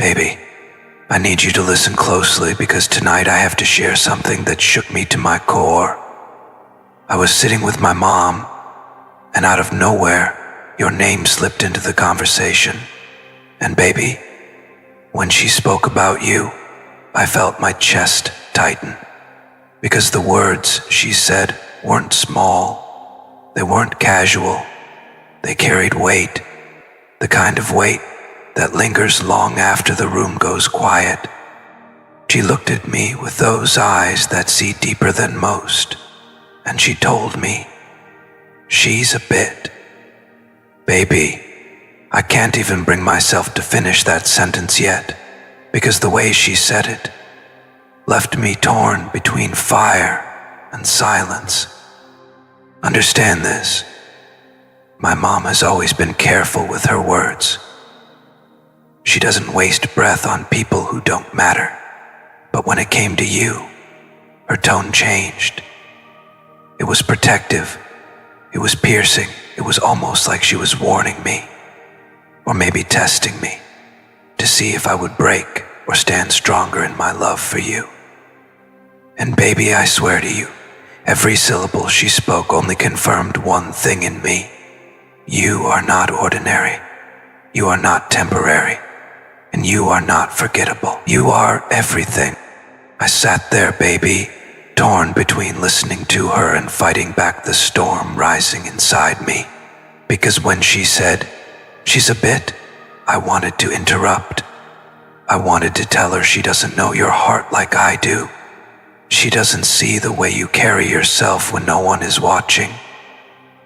Baby, I need you to listen closely because tonight I have to share something that shook me to my core. I was sitting with my mom, and out of nowhere, your name slipped into the conversation. And baby, when she spoke about you, I felt my chest tighten. Because the words she said weren't small, they weren't casual, they carried weight, the kind of weight that lingers long after the room goes quiet. She looked at me with those eyes that see deeper than most, and she told me, she's a bit. Baby, I can't even bring myself to finish that sentence yet, because the way she said it left me torn between fire and silence. Understand this. My mom has always been careful with her words. She doesn't waste breath on people who don't matter. But when it came to you, her tone changed. It was protective. It was piercing. It was almost like she was warning me, or maybe testing me, to see if I would break or stand stronger in my love for you. And baby, I swear to you, every syllable she spoke only confirmed one thing in me. You are not ordinary. You are not temporary. And you are not forgettable. You are everything. I sat there, baby, torn between listening to her and fighting back the storm rising inside me. Because when she said, she's a bit, I wanted to interrupt. I wanted to tell her she doesn't know your heart like I do. She doesn't see the way you carry yourself when no one is watching.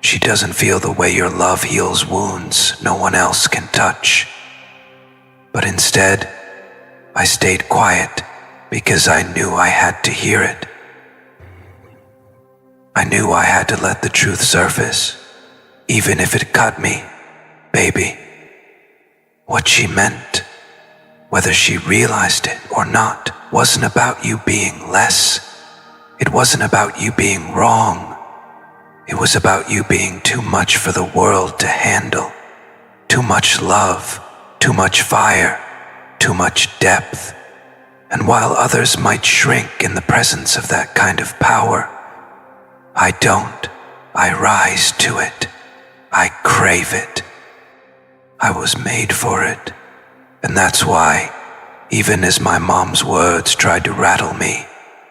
She doesn't feel the way your love heals wounds no one else can touch. But instead, I stayed quiet because I knew I had to hear it. I knew I had to let the truth surface, even if it cut me, baby. What she meant, whether she realized it or not, wasn't about you being less. It wasn't about you being wrong. It was about you being too much for the world to handle. Too much love. Too much fire, too much depth. And while others might shrink in the presence of that kind of power, I don't. I rise to it. I crave it. I was made for it. And that's why, even as my mom's words tried to rattle me,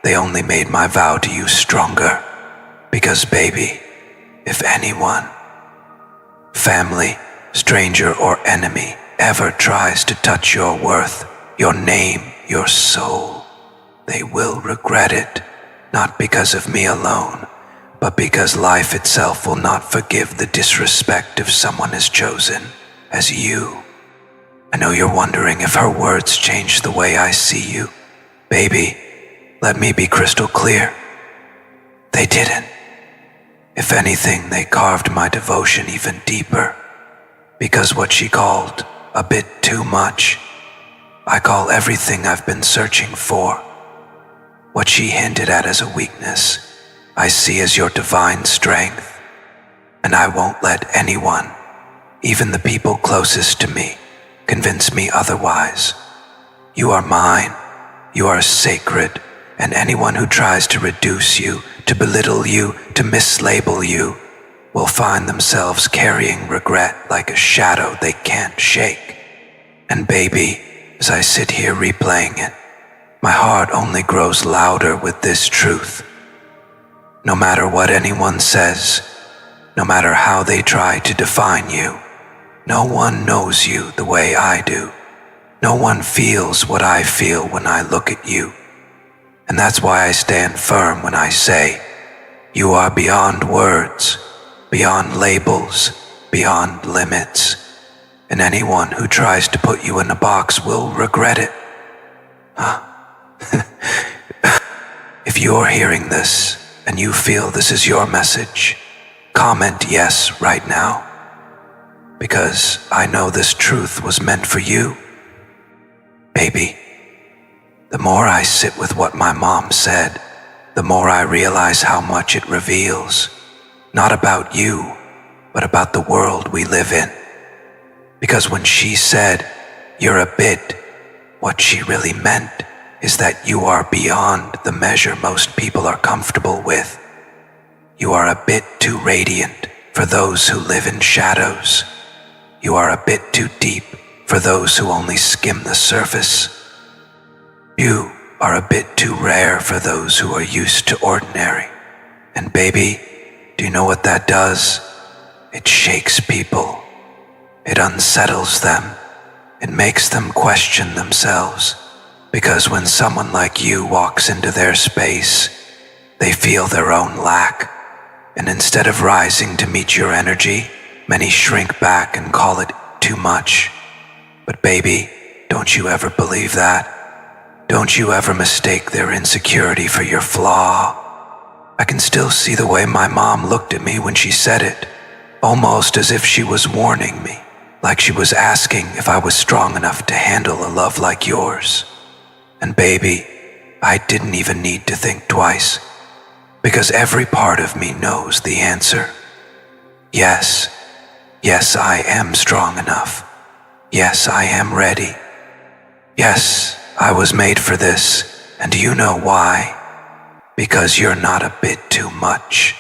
they only made my vow to you stronger. Because baby, if anyone, family, stranger or enemy, ever tries to touch your worth, your name, your soul, they will regret it, not because of me alone, but because life itself will not forgive the disrespect of someone as chosen as you. I know you're wondering if her words changed the way I see you. Baby, let me be crystal clear. They didn't. If anything, they carved my devotion even deeper, because what she called a bit too much, I call everything I've been searching for. What she hinted at as a weakness, I see as your divine strength. And I won't let anyone, even the people closest to me, convince me otherwise. You are mine, you are sacred, and anyone who tries to reduce you, to belittle you, to mislabel you, will find themselves carrying regret like a shadow they can't shake. And baby, as I sit here replaying it, my heart only grows louder with this truth. No matter what anyone says, no matter how they try to define you, no one knows you the way I do. No one feels what I feel when I look at you. And that's why I stand firm when I say, you are beyond words, beyond labels, beyond limits, and anyone who tries to put you in a box will regret it. If you're hearing this and you feel this is your message, comment yes right now, because I know this truth was meant for you. Baby, the more I sit with what my mom said, the more I realize how much it reveals. Not about you, but about the world we live in. Because when she said, you're a bit, what she really meant is that you are beyond the measure most people are comfortable with. You are a bit too radiant for those who live in shadows. You are a bit too deep for those who only skim the surface. You are a bit too rare for those who are used to ordinary. And baby, do you know what that does? It shakes people. It unsettles them. It makes them question themselves. Because when someone like you walks into their space, they feel their own lack. And instead of rising to meet your energy, many shrink back and call it too much. But baby, don't you ever believe that? Don't you ever mistake their insecurity for your flaw. I can still see the way my mom looked at me when she said it, almost as if she was warning me, like she was asking if I was strong enough to handle a love like yours. And baby, I didn't even need to think twice, because every part of me knows the answer. Yes, I am strong enough. Yes, I am ready. Yes, I was made for this, and do you know why? Because you're not a bit too much.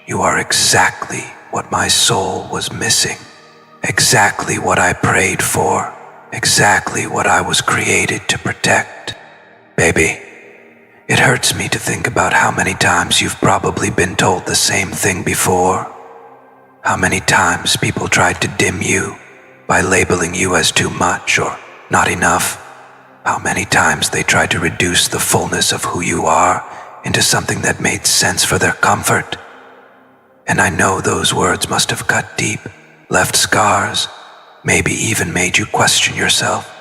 You are exactly what my soul was missing, exactly what I prayed for, exactly what I was created to protect. Baby, it hurts me to think about how many times you've probably been told the same thing before. How many times people tried to dim you by labeling you as too much or not enough. How many times they tried to reduce the fullness of who you are into something that made sense for their comfort. And I know those words must have cut deep, left scars, maybe even made you question yourself.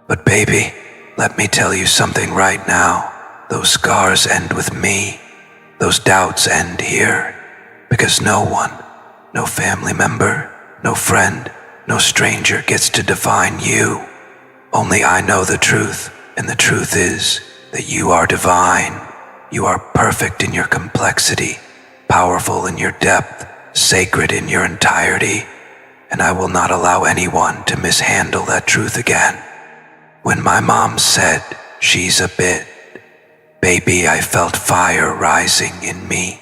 But baby, let me tell you something right now. Those scars end with me. Those doubts end here. Because no one, no family member, no friend, no stranger gets to define you. Only I know the truth, and the truth is that you are divine. You are perfect in your complexity, powerful in your depth, sacred in your entirety, and I will not allow anyone to mishandle that truth again. When my mom said, she's a bit, baby, I felt fire rising in me.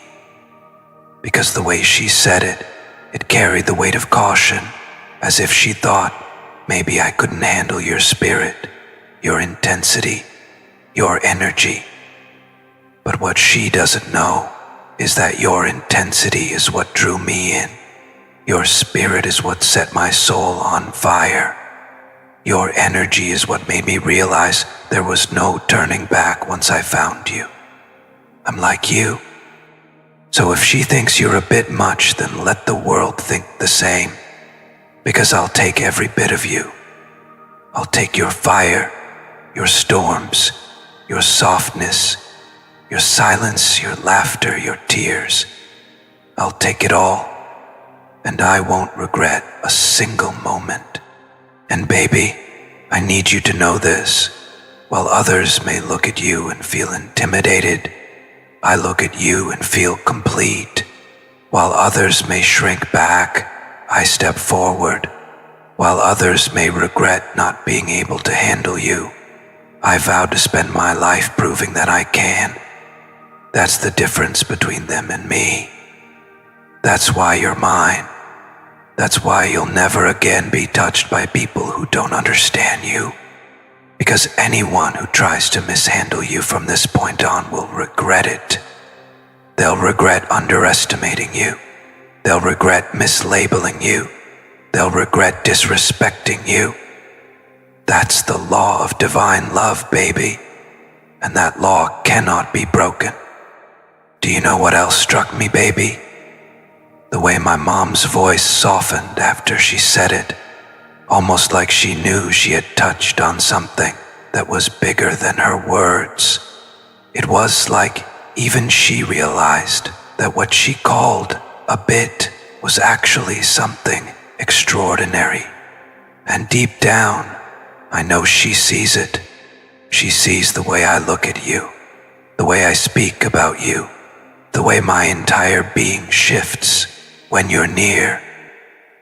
Because the way she said it, it carried the weight of caution, as if she thought maybe I couldn't handle your spirit, your intensity, your energy. But what she doesn't know is that your intensity is what drew me in. Your spirit is what set my soul on fire. Your energy is what made me realize there was no turning back once I found you. I'm like you. So if she thinks you're a bit much, then let the world think the same. Because I'll take every bit of you. I'll take your fire, your storms, your softness, your silence, your laughter, your tears. I'll take it all, and I won't regret a single moment. And baby, I need you to know this. While others may look at you and feel intimidated, I look at you and feel complete. While others may shrink back, I step forward. While others may regret not being able to handle you, I vow to spend my life proving that I can. That's the difference between them and me. That's why you're mine. That's why you'll never again be touched by people who don't understand you. Because anyone who tries to mishandle you from this point on will regret it. They'll regret underestimating you. They'll regret mislabeling you. They'll regret disrespecting you. That's the law of divine love, baby. And that law cannot be broken. Do you know what else struck me, baby? The way my mom's voice softened after she said it, almost like she knew she had touched on something that was bigger than her words. It was like even she realized that what she called a bit was actually something extraordinary. And deep down, I know she sees it. She sees the way I look at you, the way I speak about you, the way my entire being shifts when you're near.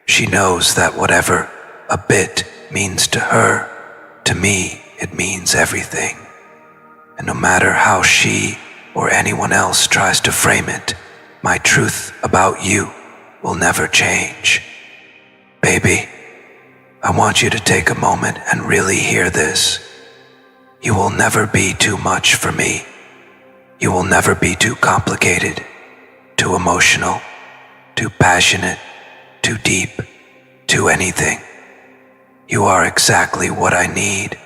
She knows that whatever a bit means to to me, it means everything. And no matter how she or anyone else tries to frame it, my truth about you will never change. Baby, I want you to take a moment and really hear this. You will never be too much for me. You will never be too complicated, too emotional, too passionate, too deep, too anything. You are exactly what I need,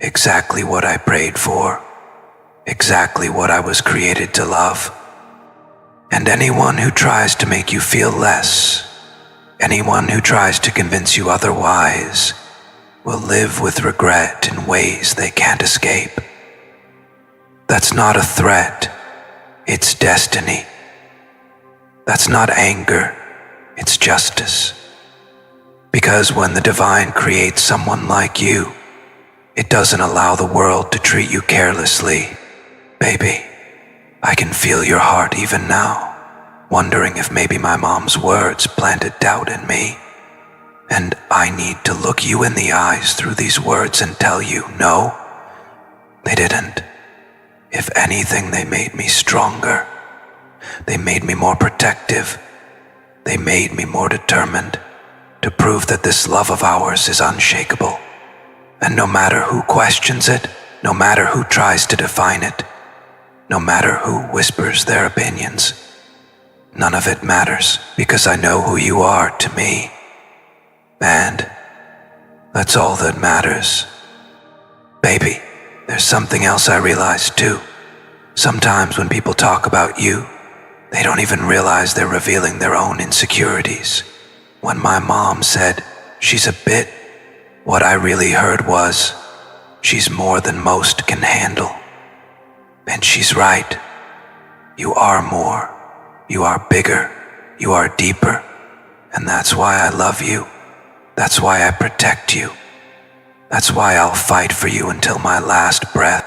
exactly what I prayed for, exactly what I was created to love. And anyone who tries to make you feel less, anyone who tries to convince you otherwise, will live with regret in ways they can't escape. That's not a threat, it's destiny. That's not anger, it's justice. Because when the divine creates someone like you, it doesn't allow the world to treat you carelessly. Baby, I can feel your heart even now, wondering if maybe my mom's words planted doubt in me. And I need to look you in the eyes through these words and tell you, no, they didn't. If anything, they made me stronger. They made me more protective. They made me more determined to prove that this love of ours is unshakable. And no matter who questions it, no matter who tries to define it, no matter who whispers their opinions, none of it matters because I know who you are to me. And that's all that matters. Baby, there's something else I realize too. Sometimes when people talk about you, they don't even realize they're revealing their own insecurities. When my mom said, she's a bit, what I really heard was, she's more than most can handle. And she's right. You are more. You are bigger. You are deeper. And that's why I love you. That's why I protect you. That's why I'll fight for you until my last breath.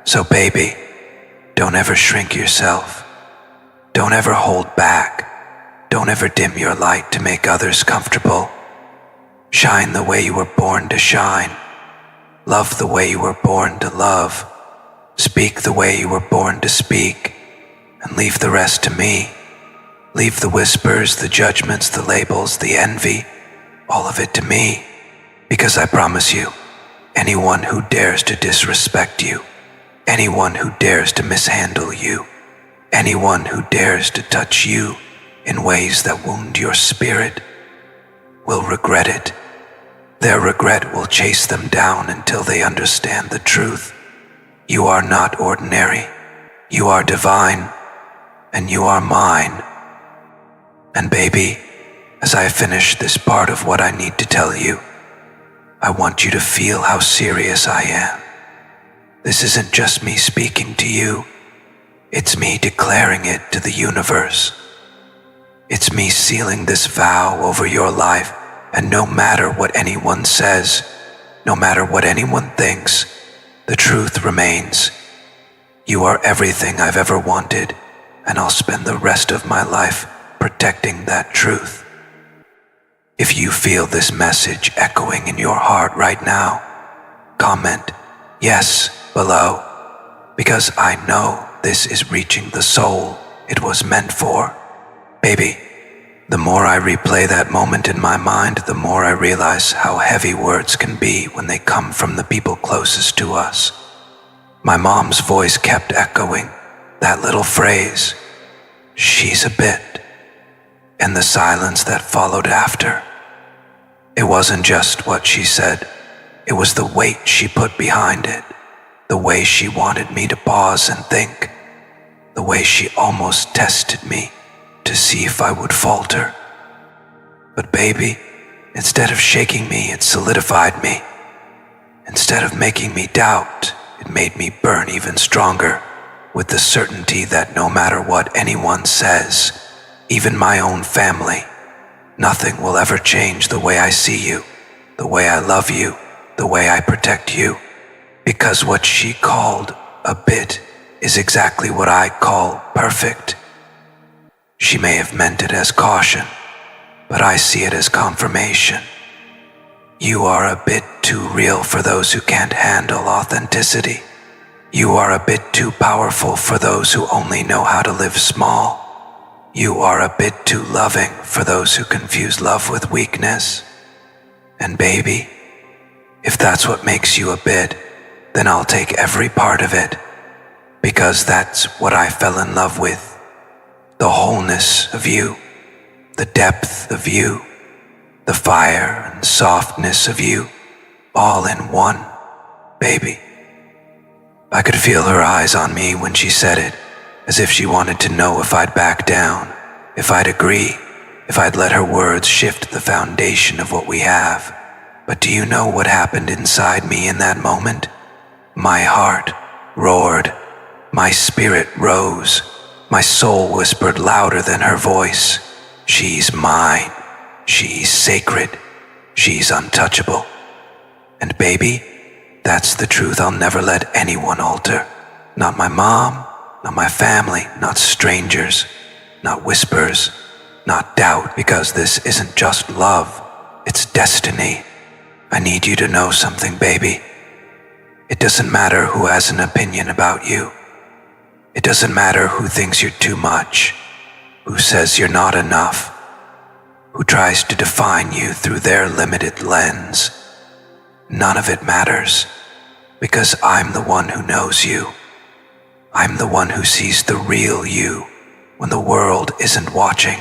So baby, don't ever shrink yourself. Don't ever hold back. Don't ever dim your light to make others comfortable. Shine the way you were born to shine. Love the way you were born to love. Speak the way you were born to speak. And leave the rest to me. Leave the whispers, the judgments, the labels, the envy, all of it to me. Because I promise you, anyone who dares to disrespect you, anyone who dares to mishandle you, anyone who dares to touch you in ways that wound your spirit will regret it. Their regret will chase them down until they understand the truth. You are not ordinary. You are divine, and you are mine. And baby, as I finish this part of what I need to tell you, I want you to feel how serious I am. This isn't just me speaking to you. It's me declaring it to the universe. It's me sealing this vow over your life, and no matter what anyone says, no matter what anyone thinks, the truth remains. You are everything I've ever wanted, and I'll spend the rest of my life protecting that truth. If you feel this message echoing in your heart right now, comment yes below, because I know this is reaching the soul it was meant for. Baby, the more I replay that moment in my mind, the more I realize how heavy words can be when they come from the people closest to us. My mom's voice kept echoing that little phrase, she's a bit, and the silence that followed after. It wasn't just what she said, it was the weight she put behind it, the way she wanted me to pause and think, the way she almost tested me to see if I would falter. But baby, instead of shaking me, it solidified me. Instead of making me doubt, it made me burn even stronger with the certainty that no matter what anyone says, even my own family, nothing will ever change the way I see you, the way I love you, the way I protect you. Because what she called a bit is exactly what I call perfect. She may have meant it as caution, but I see it as confirmation. You are a bit too real for those who can't handle authenticity. You are a bit too powerful for those who only know how to live small. You are a bit too loving for those who confuse love with weakness. And baby, if that's what makes you a bit, then I'll take every part of it, because that's what I fell in love with. The wholeness of you, the depth of you, the fire and softness of you, all in one, baby. I could feel her eyes on me when she said it, as if she wanted to know if I'd back down, if I'd agree, if I'd let her words shift the foundation of what we have. But do you know what happened inside me in that moment? My heart roared, my spirit rose, my soul whispered louder than her voice. She's mine, she's sacred, she's untouchable. And baby, that's the truth I'll never let anyone alter. Not my mom, not my family, not strangers, not whispers, not doubt, because this isn't just love, it's destiny. I need you to know something, baby. It doesn't matter who has an opinion about you. It doesn't matter who thinks you're too much, who says you're not enough, who tries to define you through their limited lens. None of it matters, because I'm the one who knows you. I'm the one who sees the real you when the world isn't watching.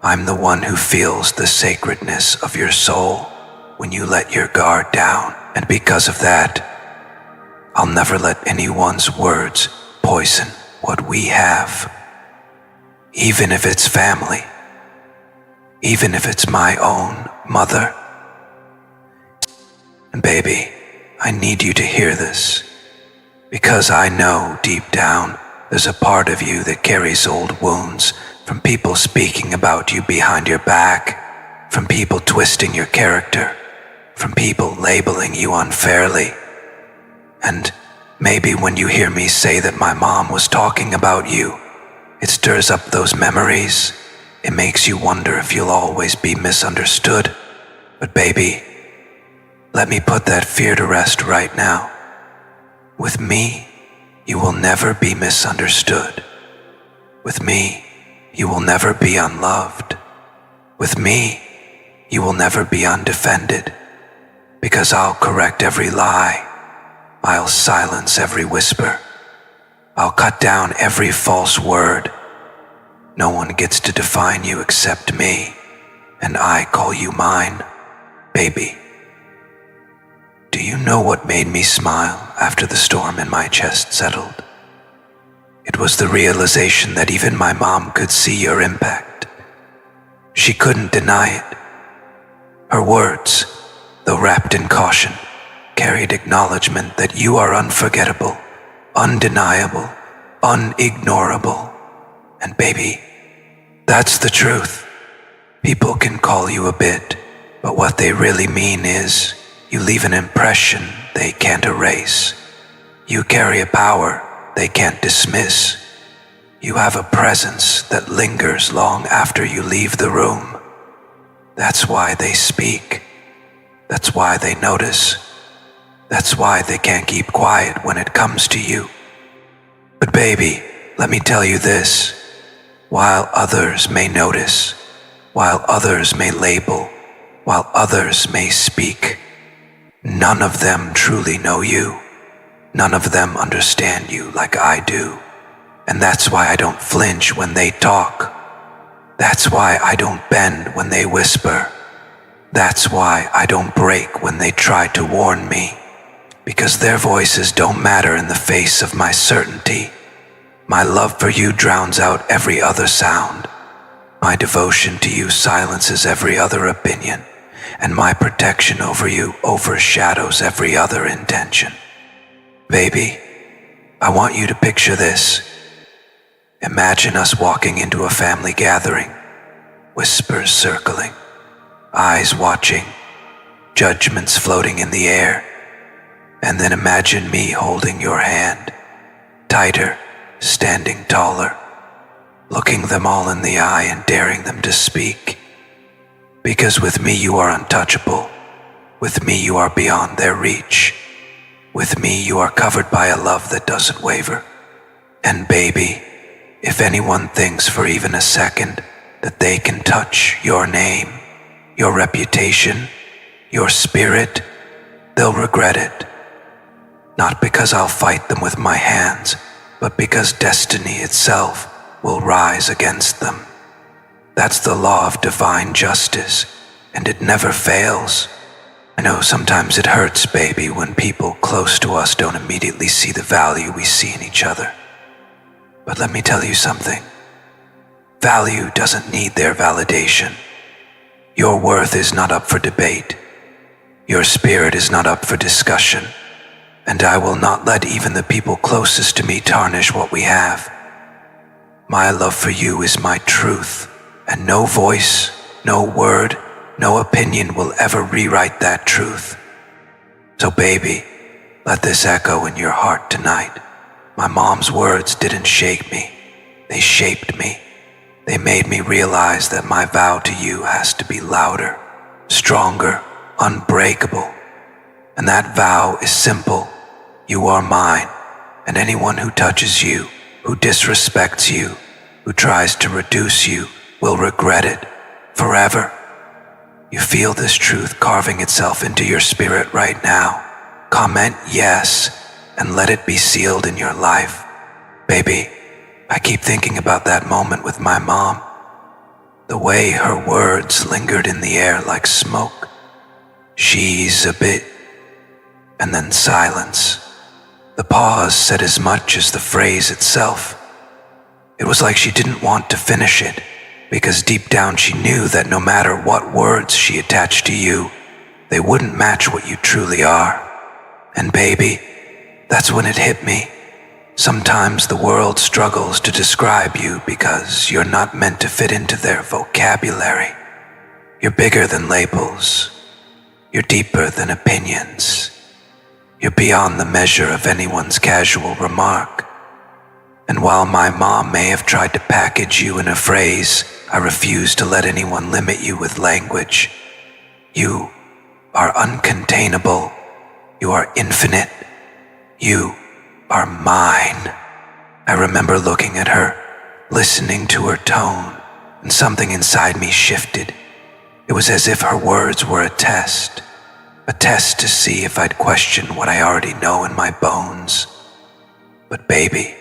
I'm the one who feels the sacredness of your soul when you let your guard down. And because of that, I'll never let anyone's words poison what we have. Even if it's family, even if it's my own mother. And baby, I need you to hear this, because I know deep down there's a part of you that carries old wounds from people speaking about you behind your back, from people twisting your character, from people labeling you unfairly. And maybe when you hear me say that my mom was talking about you, it stirs up those memories. It makes you wonder if you'll always be misunderstood. But baby, let me put that fear to rest right now. With me, you will never be misunderstood. With me, you will never be unloved. With me, you will never be undefended. Because I'll correct every lie. I'll silence every whisper. I'll cut down every false word. No one gets to define you except me, and I call you mine, baby. Do you know what made me smile after the storm in my chest settled? It was the realization that even my mom could see your impact. She couldn't deny it. Her words, though wrapped in caution, carried acknowledgement that you are unforgettable, undeniable, unignorable. And baby, that's the truth. People can call you a bit, but what they really mean is you leave an impression they can't erase. You carry a power they can't dismiss. You have a presence that lingers long after you leave the room. That's why they speak. That's why they notice. That's why they can't keep quiet when it comes to you. But baby, let me tell you this. While others may notice, while others may label, while others may speak, none of them truly know you. None of them understand you like I do. And that's why I don't flinch when they talk. That's why I don't bend when they whisper. That's why I don't break when they try to warn me. Because their voices don't matter in the face of my certainty. My love for you drowns out every other sound. My devotion to you silences every other opinion, and my protection over you overshadows every other intention. Baby, I want you to picture this. Imagine us walking into a family gathering, whispers circling, eyes watching, judgments floating in the air. And then imagine me holding your hand, tighter, standing taller, looking them all in the eye and daring them to speak. Because with me you are untouchable, With me you are beyond their reach. With me you are covered by a love that doesn't waver. And baby, if anyone thinks for even a second that they can touch your name, your reputation, your spirit, they'll regret it. Not because I'll fight them with my hands, but because destiny itself will rise against them. That's the law of divine justice, and it never fails. I know sometimes it hurts, baby, when people close to us don't immediately see the value we see in each other. But let me tell you something. Value doesn't need their validation. Your worth is not up for debate. Your spirit is not up for discussion. And I will not let even the people closest to me tarnish what we have. My love for you is my truth, and no voice, no word, no opinion will ever rewrite that truth. So baby, let this echo in your heart tonight. My mom's words didn't shake me. They shaped me. They made me realize that my vow to you has to be louder, stronger, unbreakable. And that vow is simple. You are mine, and anyone who touches you, who disrespects you, who tries to reduce you, will regret it forever. You feel this truth carving itself into your spirit right now. Comment yes, and let it be sealed in your life. Baby, I keep thinking about that moment with my mom. The way her words lingered in the air like smoke. She's a bit, and then silence. The pause said as much as the phrase itself. It was like she didn't want to finish it, because deep down she knew that no matter what words she attached to you, they wouldn't match what you truly are. And baby, that's when it hit me. Sometimes the world struggles to describe you because you're not meant to fit into their vocabulary. You're bigger than labels. You're deeper than opinions. You're beyond the measure of anyone's casual remark. And while my mom may have tried to package you in a phrase, I refuse to let anyone limit you with language. You are uncontainable. You are infinite. You are mine. I remember looking at her, listening to her tone, and something inside me shifted. It was as if her words were a test to see if I'd question what I already know in my bones. But baby,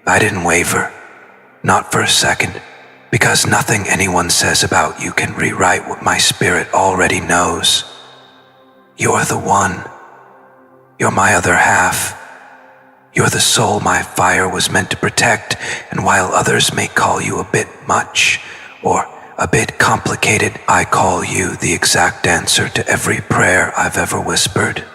I didn't waver, not for a second, because nothing anyone says about you can rewrite what my spirit already knows. You're the one. You're my other half. You're the soul my fire was meant to protect, and while others may call you a bit much, or a bit complicated, I call you the exact answer to every prayer I've ever whispered.